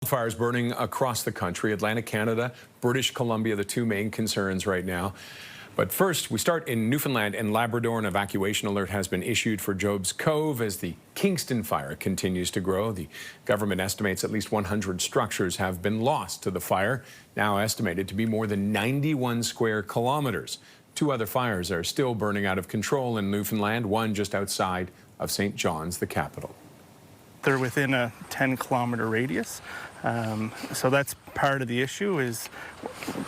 Wildfires burning across the country, Atlantic Canada, British Columbia, the two main concerns right now. But first, we start in Newfoundland and Labrador. An evacuation alert has been issued for Job's Cove as the Kingston fire continues to grow. The government estimates at least 100 structures have been lost to the fire, now estimated to be more than 91 square kilometers. Two other fires are still burning out of control in Newfoundland, one just outside of St. John's, the capital. They're within a 10-kilometer radius, so that's part of the issue. Is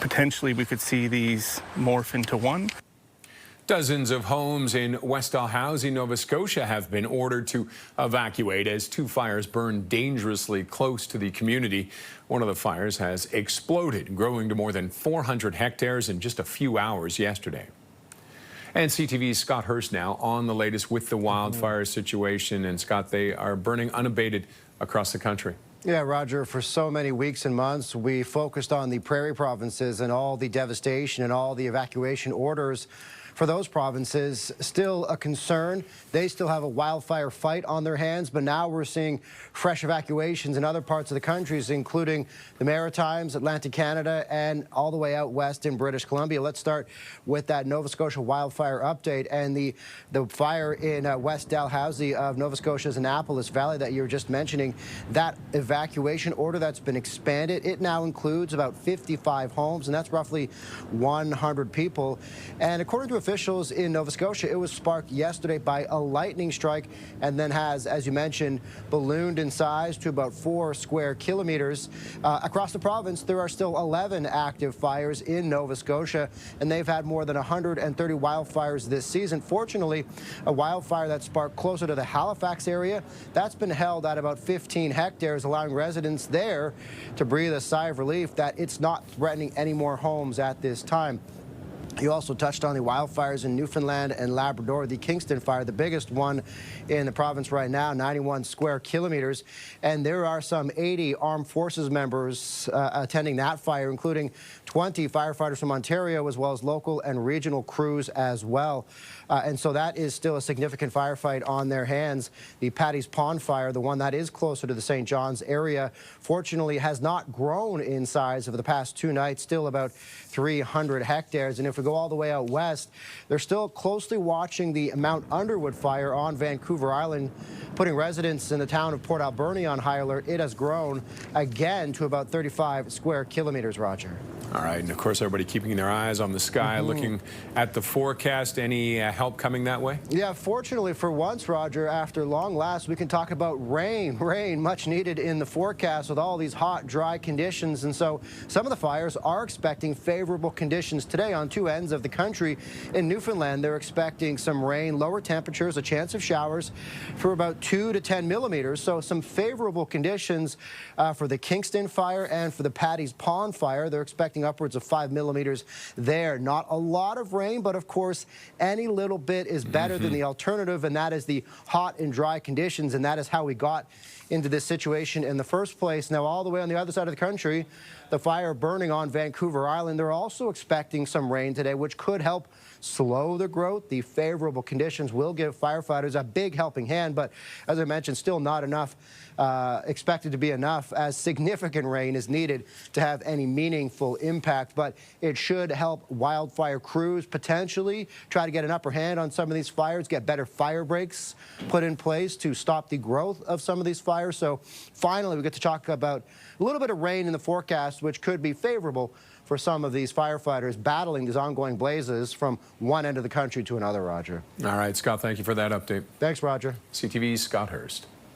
potentially we could see these morph into one. Dozens of homes in West Dalhousie, Nova Scotia have been ordered to evacuate as two fires burn dangerously close to the community. One of the fires has exploded, growing to more than 400 hectares in just a few hours yesterday. And CTV's Scott Hurst now on the latest with the wildfire situation. And Scott, they are burning unabated across the country. Yeah, Roger, for so many weeks and months, we focused on the prairie provinces and all the devastation and all the evacuation orders for those provinces. Still a concern. They still have a wildfire fight on their hands, but now we're seeing fresh evacuations in other parts of the countries, including the Maritimes, Atlantic Canada, and all the way out west in British Columbia. Let's start with that Nova Scotia wildfire update and the fire in West Dalhousie of Nova Scotia's Annapolis Valley that you were just mentioning. That evacuation order that's been expanded, it now includes about 55 homes, and that's roughly 100 people. And according to officials in Nova Scotia, it was sparked yesterday by a lightning strike and then has, as you mentioned, ballooned in size to about 4 square kilometers. Across the province, there are still 11 active fires in Nova Scotia, and they've had more than 130 wildfires this season. Fortunately, a wildfire that sparked closer to the Halifax area, that's been held at about 15 hectares, allowing residents there to breathe a sigh of relief that it's not threatening any more homes at this time. You also touched on the wildfires in Newfoundland and Labrador, the Kingston fire, the biggest one in the province right now, 91 square kilometers. And there are some 80 armed forces members attending that fire, including 20 firefighters from Ontario, as well as local and regional crews as well. And so that is still a significant firefight on their hands. The Paddy's Pond fire, the one that is closer to the St. John's area, fortunately has not grown in size over the past 2 nights, still about 300 hectares. And if we go all the way out west, they're still closely watching the Mount Underwood fire on Vancouver Island, putting residents in the town of Port Alberni on high alert. It has grown again to about 35 square kilometers, Roger. All right, and of course, everybody keeping their eyes on the sky, looking at the forecast. Any help coming that way? Yeah, fortunately for once, Roger, after long last, we can talk about rain. Rain, much needed in the forecast with all these hot, dry conditions. And so some of the fires are expecting favorable conditions today on 2 ends of the country. In Newfoundland, they're expecting some rain, lower temperatures, a chance of showers for about 2 to 10 millimeters. So some favorable conditions for the Kingston fire and for the Paddy's Pond fire. They're expecting upwards of 5 millimeters there. Not a lot of rain, but of course, any little bit is better than the alternative, and that is the hot and dry conditions, and that is how we got into this situation in the first place. Now, all the way on the other side of the country, the fire burning on Vancouver Island, they're also expecting some rain today, which could help slow the growth. The favorable conditions will give firefighters a big helping hand, but as I mentioned, still not enough, expected to be enough, as significant rain is needed to have any meaningful impact. But it should help wildfire crews potentially try to get an upper hand on some of these fires, get better fire breaks put in place to stop the growth of some of these fires. So finally, we get to talk about a little bit of rain in the forecast, which could be favorable for some of these firefighters battling these ongoing blazes from one end of the country to another, Roger. All right, Scott, thank you for that update. Thanks, Roger. CTV's Scott Hurst.